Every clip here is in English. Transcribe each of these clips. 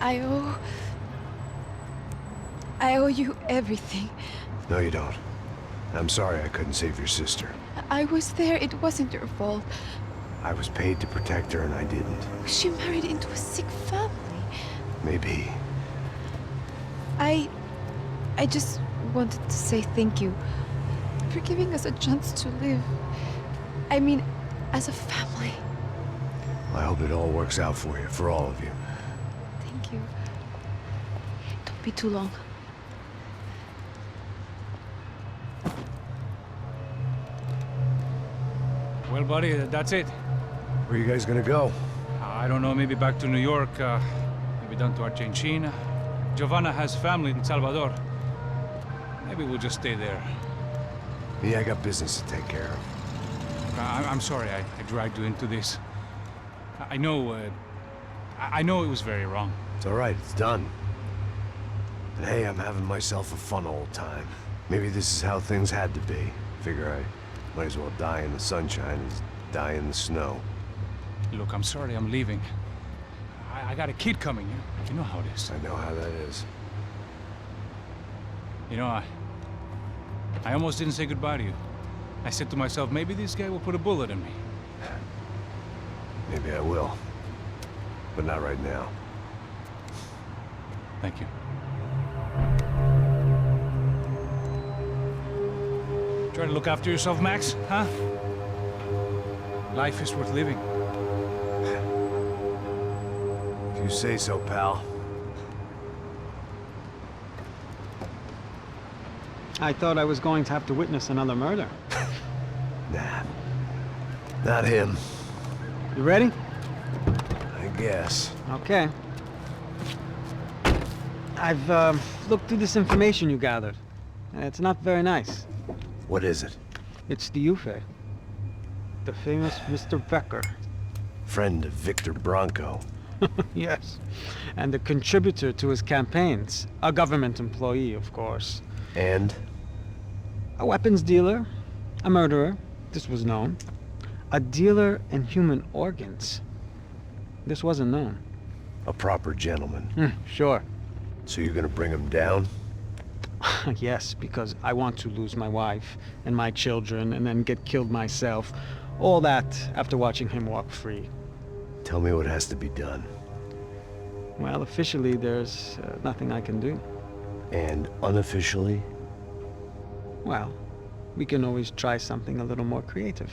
I owe you everything. No, you don't. I'm sorry I couldn't save your sister. I was there. It wasn't your fault. I was paid to protect her and I didn't. She married into a sick family. Maybe. I just wanted to say thank you for giving us a chance to live. I mean, as a family. I hope it all works out for you, for all of you. Thank you. Don't be too long. Well, buddy, that's it. Where are you guys gonna go? I don't know, maybe back to New York, maybe down to Argentina. Giovanna has family in Salvador. Maybe we'll just stay there. Me, I got business to take care of. I'm sorry I dragged you into this. I know it was very wrong. It's all right, it's done. But hey, I'm having myself a fun old time. Maybe this is how things had to be. Figure I might as well die in the sunshine as die in the snow. Look, I'm sorry I'm leaving. I got a kid coming. You know how it is. I know how that is. You know, I almost didn't say goodbye to you. I said to myself, maybe this guy will put a bullet in me. Maybe I will. But not right now. Thank you. Try to look after yourself, Max, huh? Life is worth living. If you say so, pal. I thought I was going to have to witness another murder. Nah. Not him. You ready? I guess. Okay. I've looked through this information you gathered, and it's not very nice. What is it? It's the Ufe. The famous Mr. Becker. Friend of Victor Bronco. Yes. And a contributor to his campaigns. A government employee, of course. And? A weapons dealer. A murderer. This was known. A dealer in human organs. This wasn't known. A proper gentleman. Sure. So you're gonna bring him down? Yes, because I want to lose my wife and my children and then get killed myself. All that after watching him walk free. Tell me what has to be done. Well, officially, there's nothing I can do. And unofficially? Well, we can always try something a little more creative.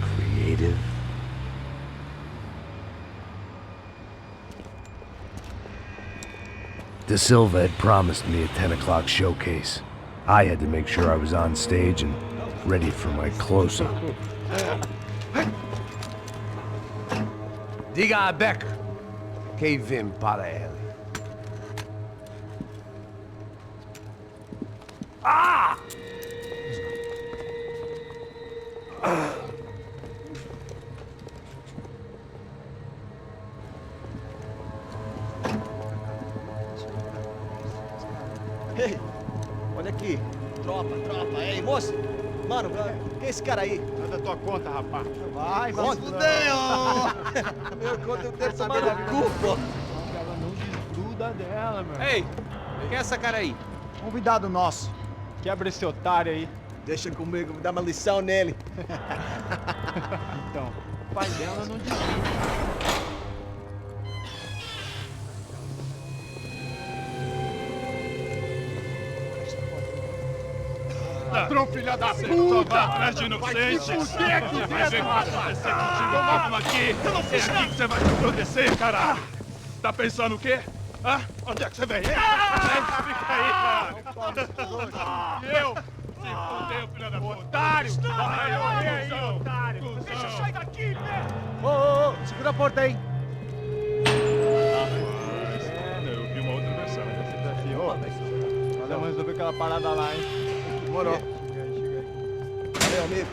Creative? De Silva had promised me a 10 o'clock showcase. I had to make sure I was on stage and ready for my close-up. Diga a Becker que vim para ele. Ah! Ei, olha aqui. Tropa. Ei, moço. Mano, quem é esse cara aí? Não é da tua conta, rapaz. Vai se fuder, ó! Meu conta, eu tenho saber da culpa. Ela não desgruda dela, meu. Ei, quem é essa cara aí? Convidado nosso. Quebra esse otário aí. Deixa comigo, me dá uma lição nele. Então, o pai dela não desgruda. Ladrão, filha da puta! Só vai atrás de inocente! Vai ver o que vai acontecer contigo mesmo aqui! Eu não fiz nada! Que você vai me proteger, caralho! Tá pensando o quê? Hã? Onde é que você vem? Fica aí, cara! E eu? Se fudeu, filha da puta! Otário! Vai aí, otário! Deixa eu sair daqui, né? Ô, segura a porta aí! Eu vi uma outra versão. Vamos resolver aquela parada lá, hein? Demorou. Chega aí. Valeu, amigo.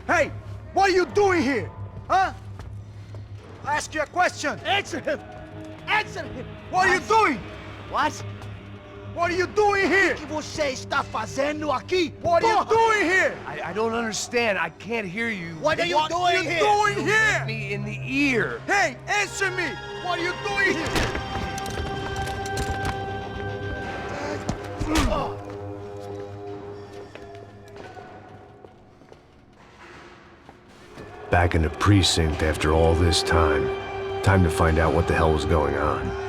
Hey! What are you doing here? Huh? I ask you a question. Answer him. Answer him. What are you doing? What? What are you doing here? O que você está fazendo aqui? What are you Porra! doing here? I don't understand. I can't hear you. What are you doing here? Doing here? Me in the ear. Hey, answer me. What are you doing here? Back in the precinct after all this time. Time to find out what the hell was going on.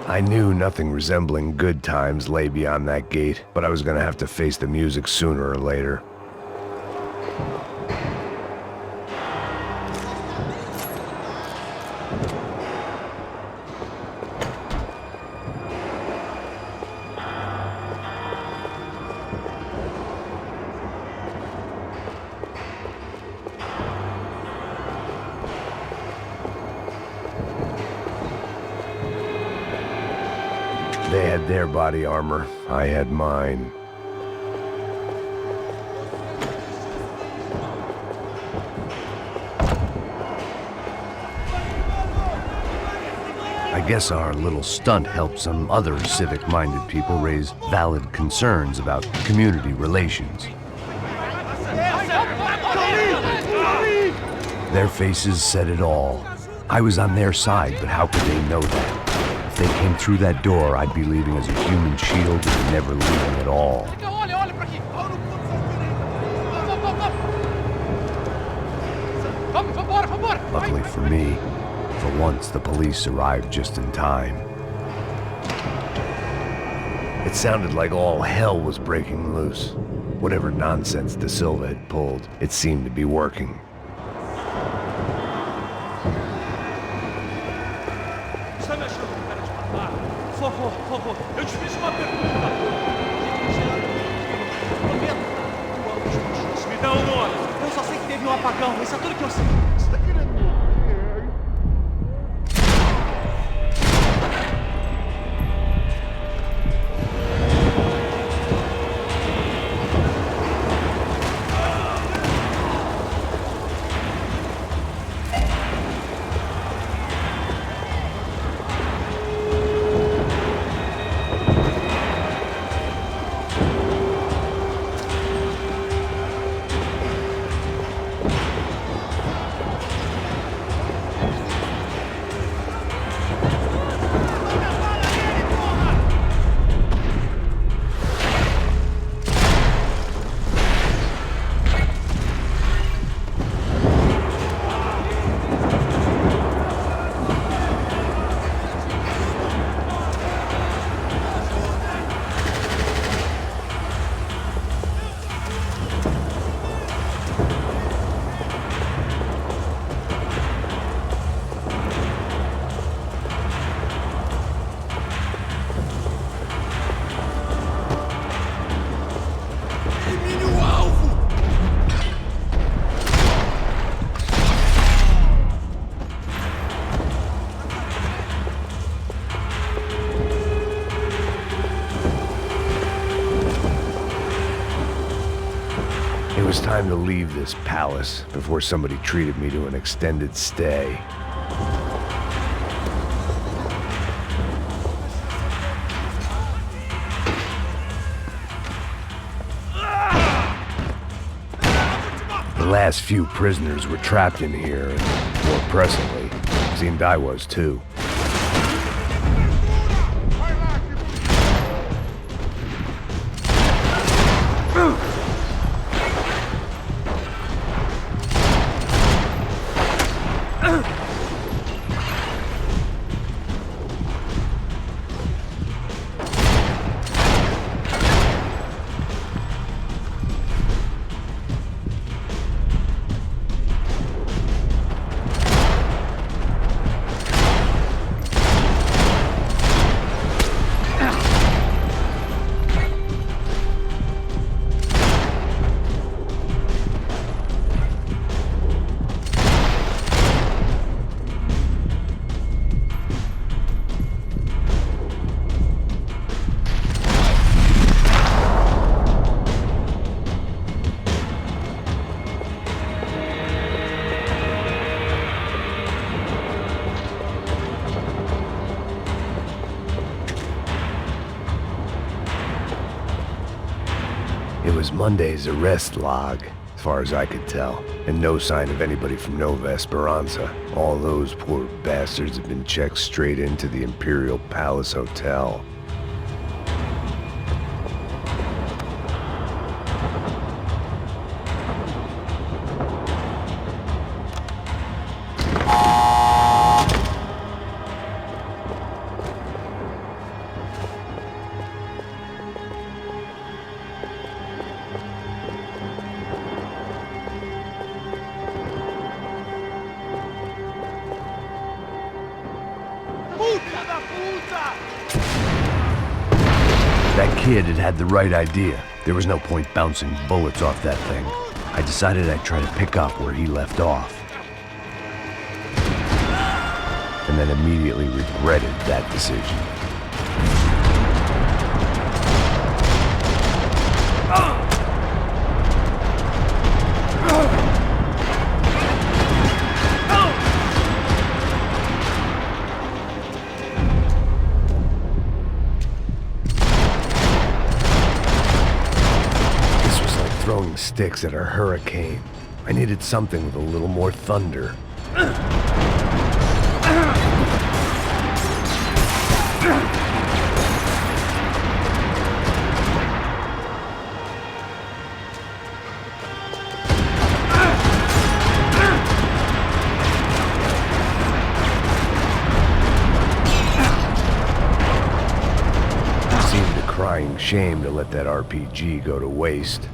I knew nothing resembling good times lay beyond that gate, but I was gonna have to face the music sooner or later. They had their body armor, I had mine. I guess our little stunt helped some other civic-minded people raise valid concerns about community relations. Their faces said it all. I was on their side, but how could they know that? If they came through that door, I'd be leaving as a human shield and never leaving at all. Luckily for me, for once the police arrived just in time. It sounded like all hell was breaking loose. Whatever nonsense De Silva had pulled, it seemed to be working. Por favor, eu te fiz uma pergunta. Prometo. Me dá um nome. Eu só sei que teve um apagão, isso é tudo que eu sei. Você tá querendo morrer? It was time to leave this palace before somebody treated me to an extended stay. The last few prisoners were trapped in here, and more pressingly, seemed I was too. was Monday's arrest log, as far as I could tell, and no sign of anybody from Nova Esperanza. All those poor bastards have been checked straight into the Imperial Palace Hotel. That kid had the right idea. There was no point bouncing bullets off that thing. I decided I'd try to pick up where he left off. And then immediately regretted that decision. Throwing sticks at a hurricane. I needed something with a little more thunder. It seemed a crying shame to let that RPG go to waste.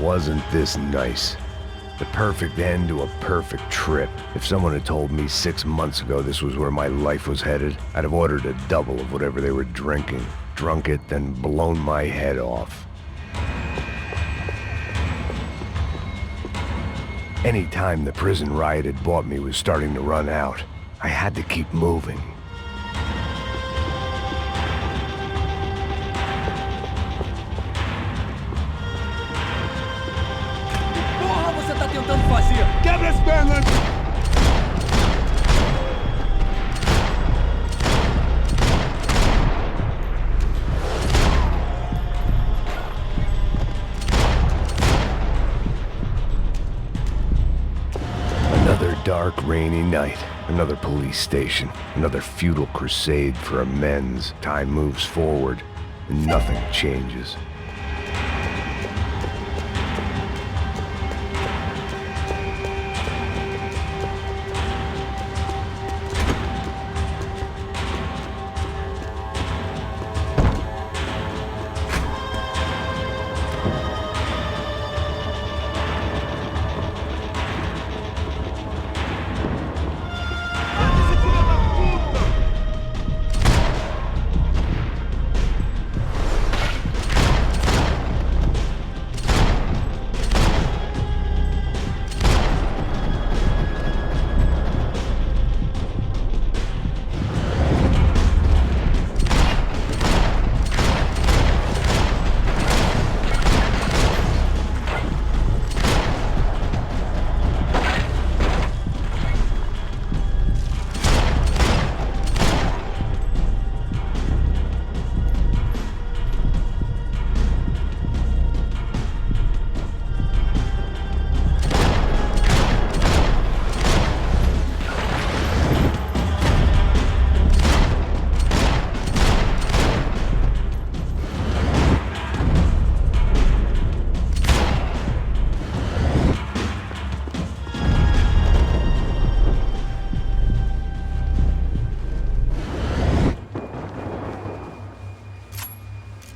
Wasn't this nice? The perfect end to a perfect trip. If someone had told me 6 months ago this was where my life was headed, I'd have ordered a double of whatever they were drinking, drunk it, then blown my head off. Any time the prison riot had bought me was starting to run out. I had to keep moving. Quebra as pernas! Another dark, rainy night. Another police station. Another futile crusade for amends. Time moves forward, and nothing changes.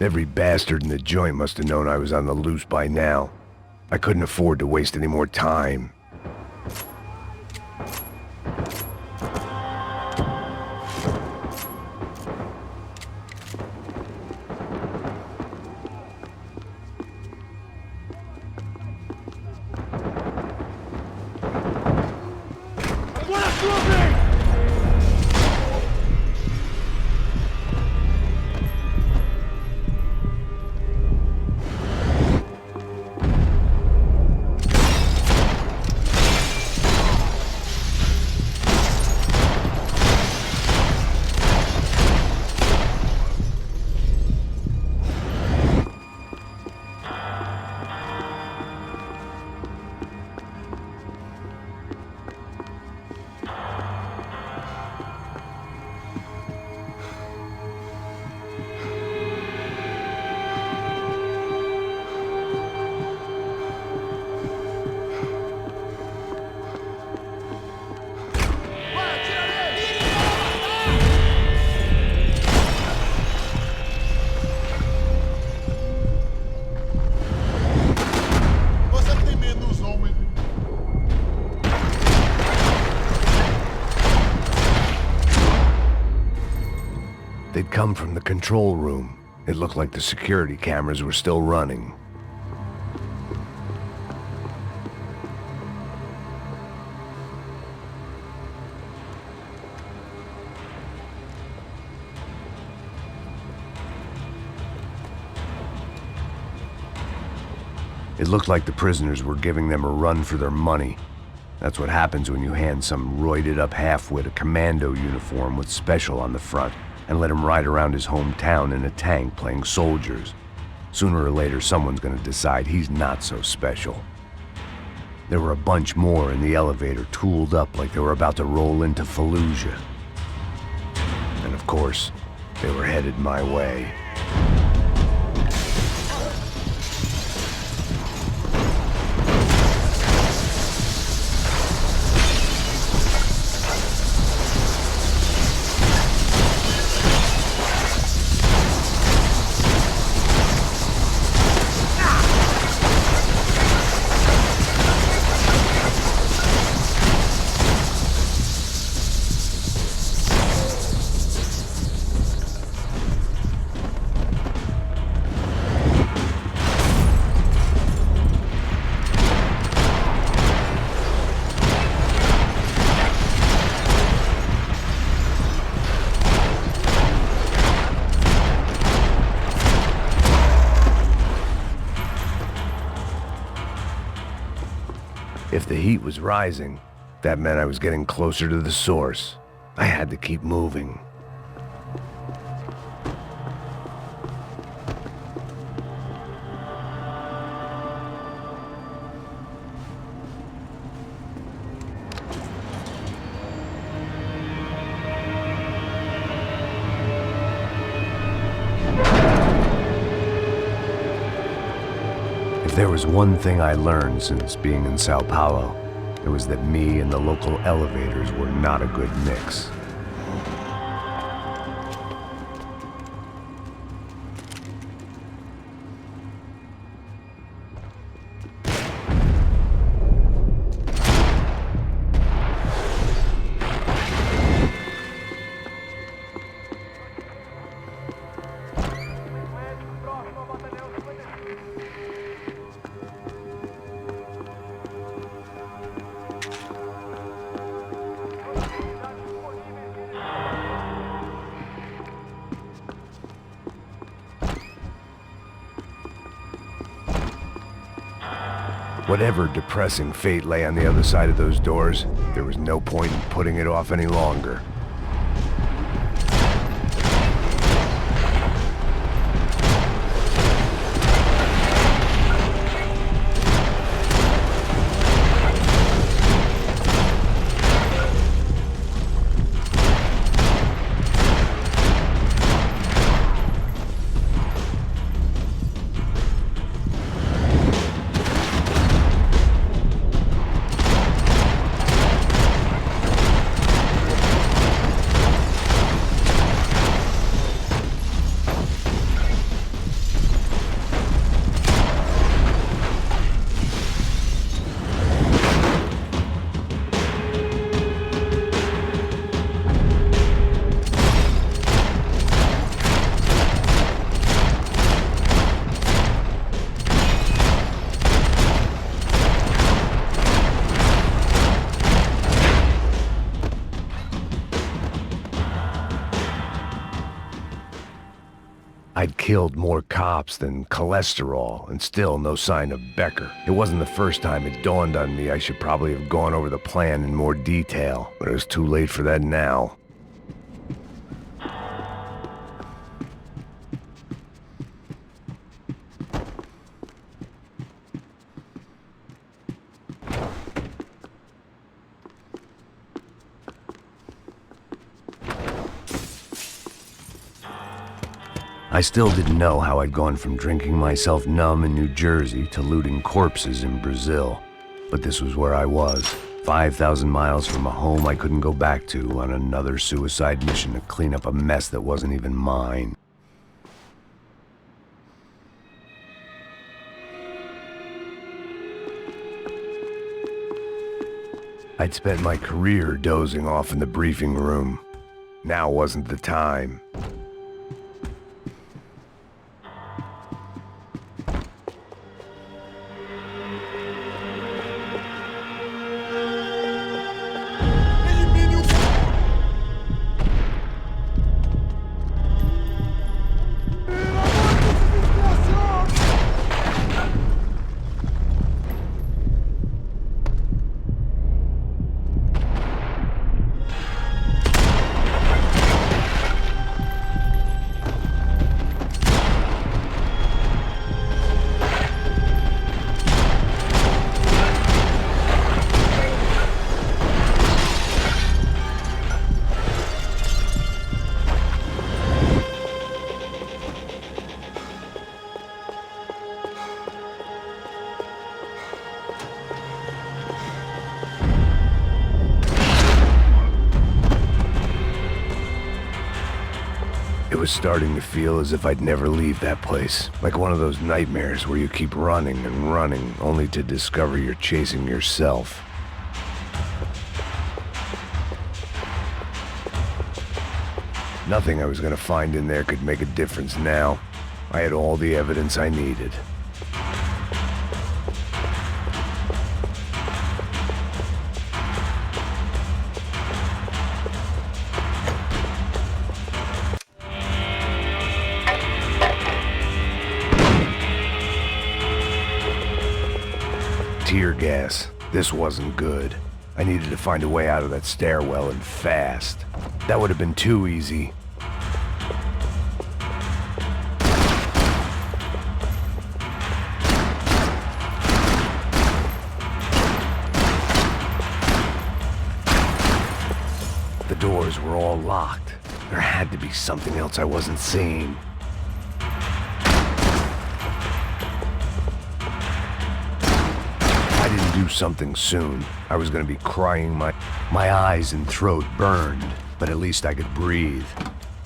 Every bastard in the joint must have known I was on the loose by now. I couldn't afford to waste any more time. They'd come from the control room. It looked like the security cameras were still running. It looked like the prisoners were giving them a run for their money. That's what happens when you hand some roided-up half-wit a commando uniform with special on the front and let him ride around his hometown in a tank playing soldiers. Sooner or later, someone's gonna decide he's not so special. There were a bunch more in the elevator, tooled up like they were about to roll into Fallujah. And of course, they were headed my way. If the heat was rising, that meant I was getting closer to the source. I had to keep moving. If there was one thing I learned since being in Sao Paulo, it was that me and the local elevators were not a good mix. Whatever depressing fate lay on the other side of those doors, there was no point in putting it off any longer. I'd killed more cops than cholesterol, and still no sign of Becker. It wasn't the first time it dawned on me I should probably have gone over the plan in more detail, but it was too late for that now. I still didn't know how I'd gone from drinking myself numb in New Jersey to looting corpses in Brazil. But this was where I was, 5,000 miles from a home I couldn't go back to, on another suicide mission to clean up a mess that wasn't even mine. I'd spent my career dozing off in the briefing room. Now wasn't the time. It was starting to feel as if I'd never leave that place. Like one of those nightmares where you keep running and running, only to discover you're chasing yourself. Nothing I was gonna find in there could make a difference now. I had all the evidence I needed. Tear gas. This wasn't good. I needed to find a way out of that stairwell and fast. That would have been too easy. The doors were all locked. There had to be something else I wasn't seeing. I didn't do something soon. I was gonna be crying my eyes and throat burned, but at least I could breathe.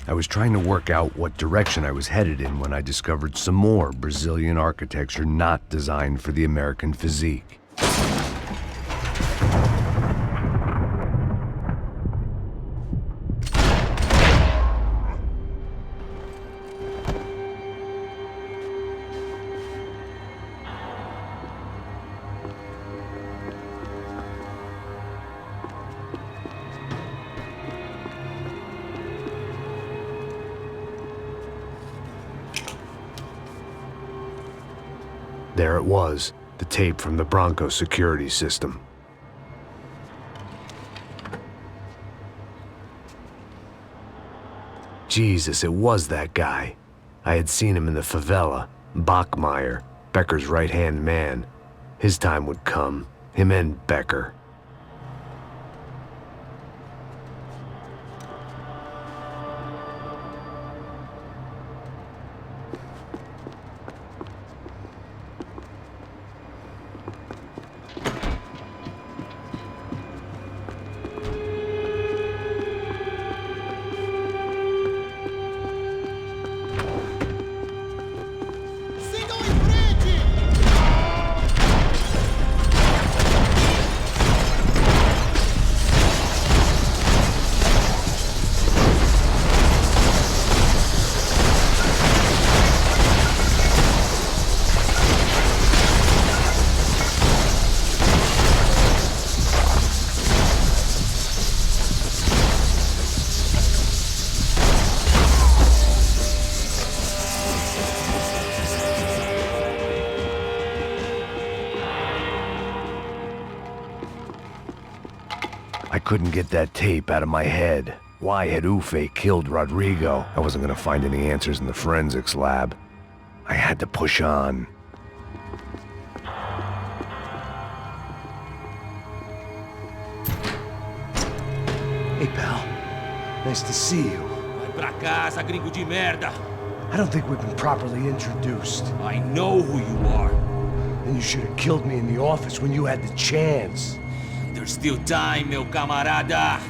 I was trying to work out what direction I was headed in when I discovered some more Brazilian architecture not designed for the American physique. There it was, the tape from the Bronco security system. Jesus, it was that guy. I had seen him in the favela, Bachmeyer, Becker's right-hand man. His time would come, him and Becker. couldn't get that tape out of my head. Why had Ufe killed Rodrigo? I wasn't gonna find any answers in the forensics lab. I had to push on. Hey, pal. Nice to see you. Vai pra casa, gringo de merda! I don't think we've been properly introduced. I know who you are. And you should have killed me in the office when you had the chance. There's still time, meu camarada!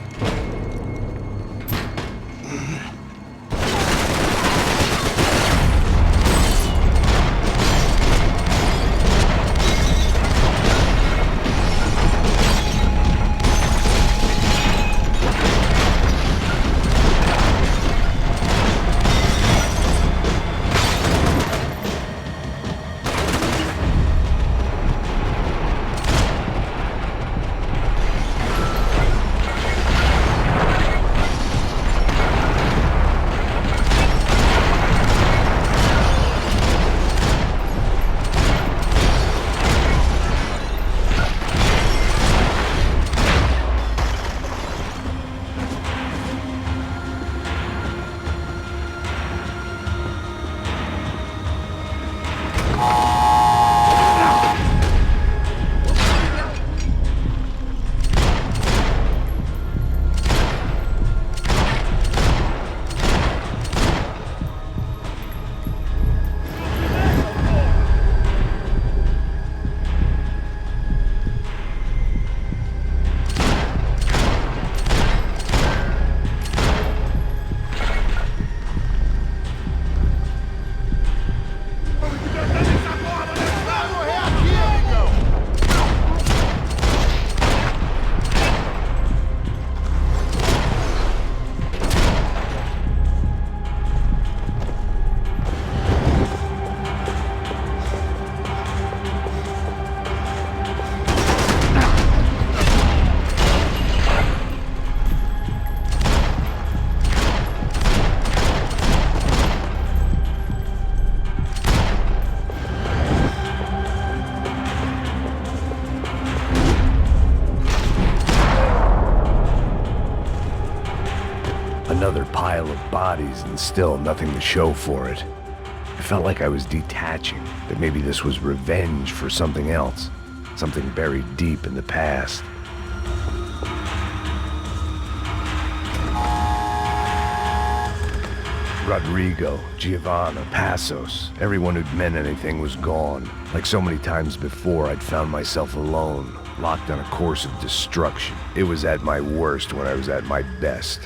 Another pile of bodies and still nothing to show for it. I felt like I was detaching, that maybe this was revenge for something else, something buried deep in the past. Rodrigo, Giovanna, Passos, everyone who'd meant anything was gone. Like so many times before, I'd found myself alone, locked on a course of destruction. It was at my worst when I was at my best.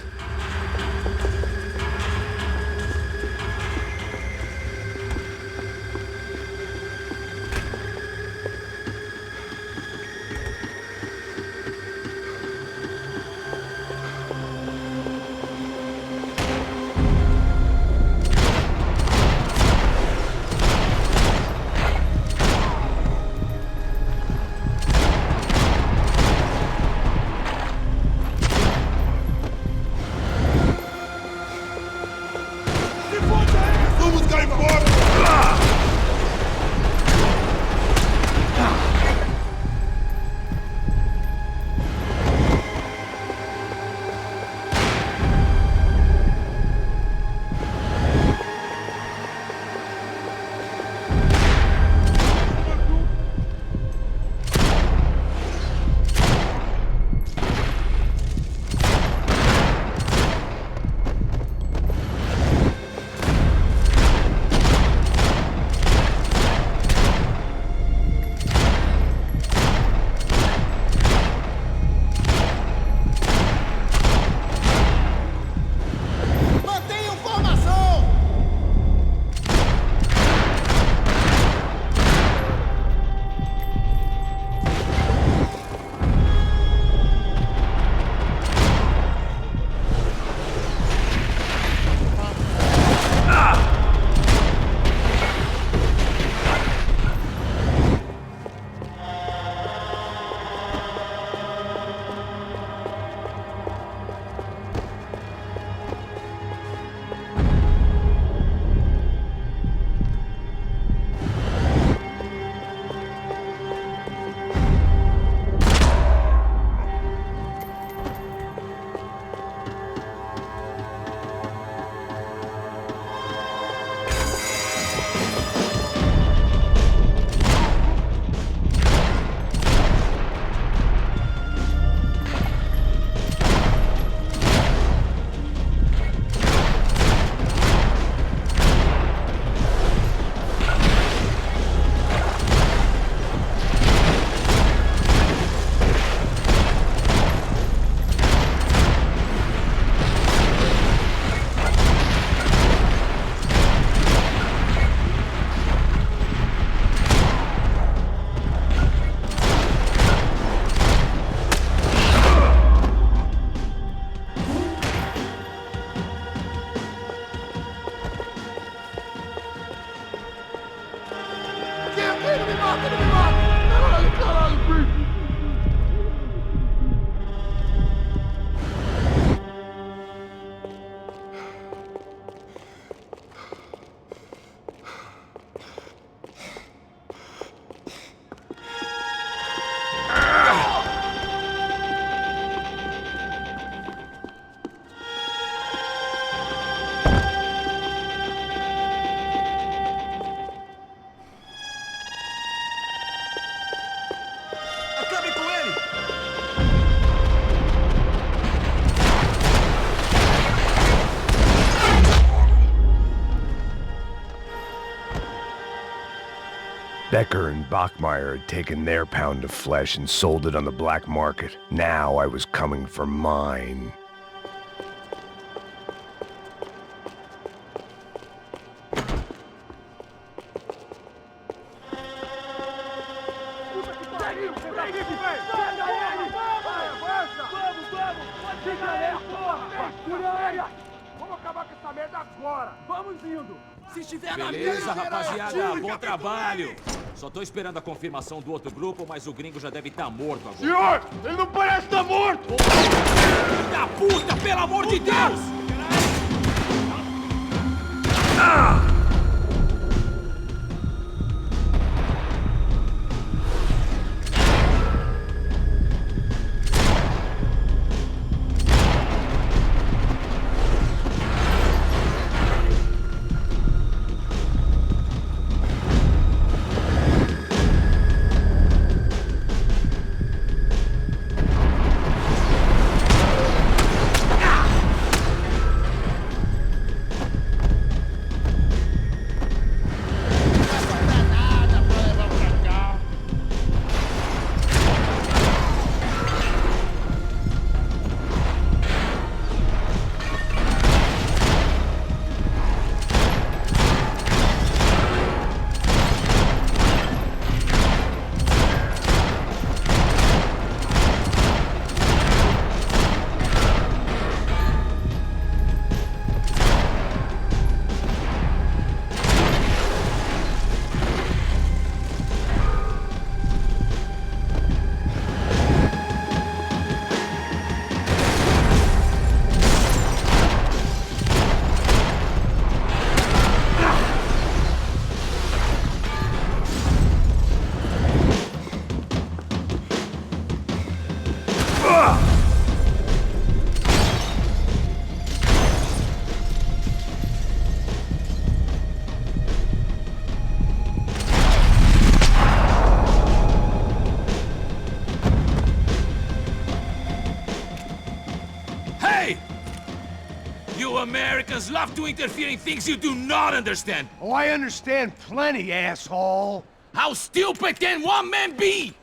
Becker and Bachmeyer had taken their pound of flesh and sold it on the black market. Now I was coming for mine. Beleza, rapaziada, bom trabalho. Só tô esperando a confirmação do outro grupo, mas o gringo já deve estar morto agora. Senhor, ele não parece estar morto! Filho da puta, pelo amor de Deus! Americans love to interfere in things you do not understand. Oh, I understand plenty, asshole. How stupid can one man be?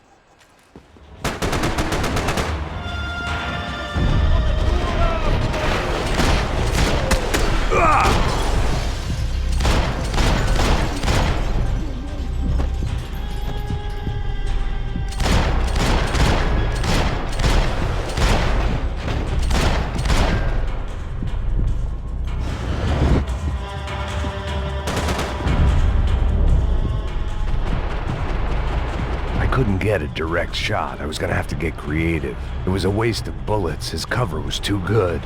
Couldn't get a direct shot. I was gonna have to get creative. It was a waste of bullets. His cover was too good.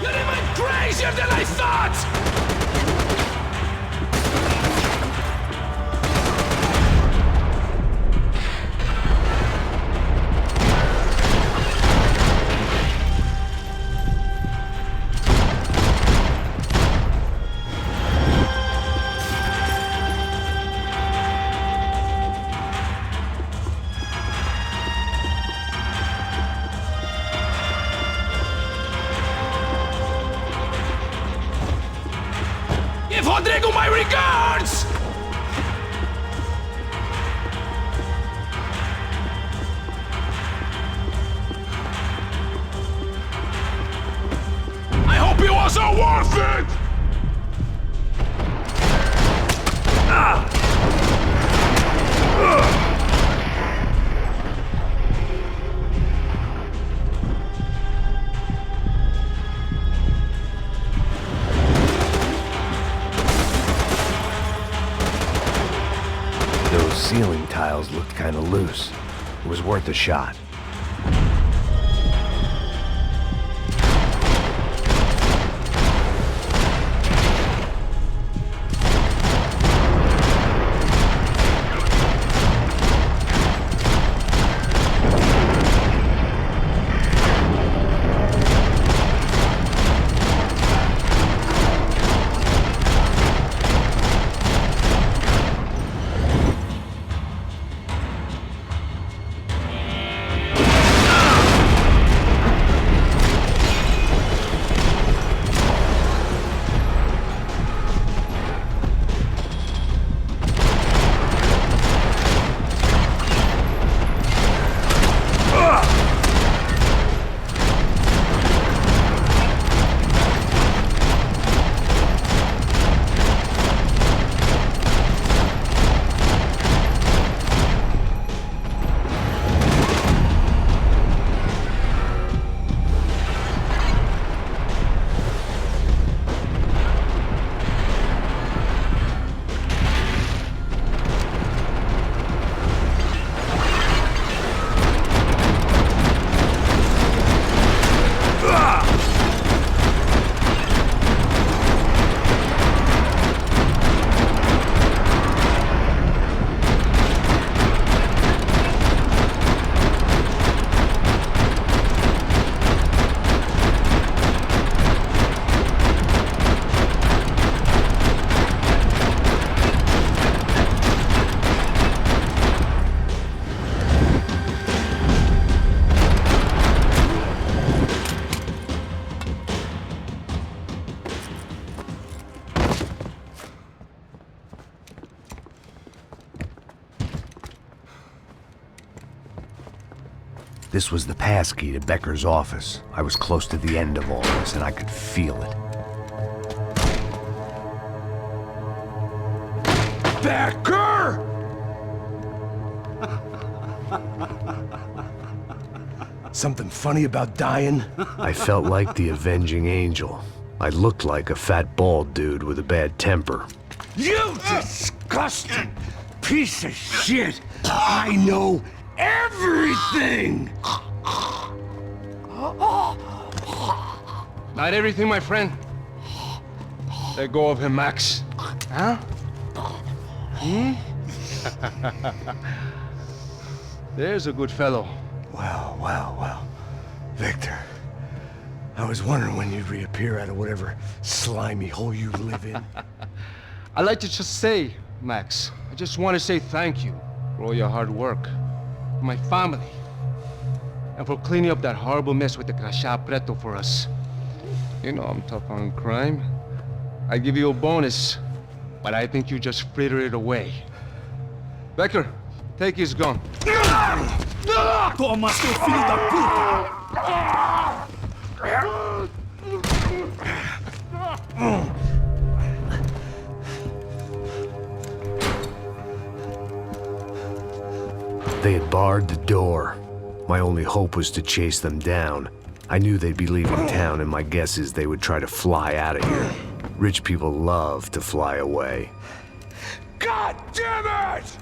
You're even crazier than I thought! Rodrigo, my regards! I hope it was all worth it! Ceiling tiles looked kind of loose. It was worth a shot. This was the passkey to Becker's office. I was close to the end of all this, and I could feel it. Becker! Something funny about dying? I felt like the avenging angel. I looked like a fat bald dude with a bad temper. You disgusting piece of shit! I know everything! Not everything, my friend. Let go of him, Max. Huh? There's a good fellow. Well. Victor, I was wondering when you'd reappear out of whatever slimy hole you live in. I'd like to just say, Max, I just want to say thank you for all your hard work, for my family, and for cleaning up that horrible mess with the Crachá Preto for us. You know I'm tough on crime. I give you a bonus, but I think you just fritter it away. Becker, take his gun. Toma, seu filho da puta! They had barred the door. My only hope was to chase them down. I knew they'd be leaving town, and my guess is they would try to fly out of here. Rich people love to fly away. God damn it!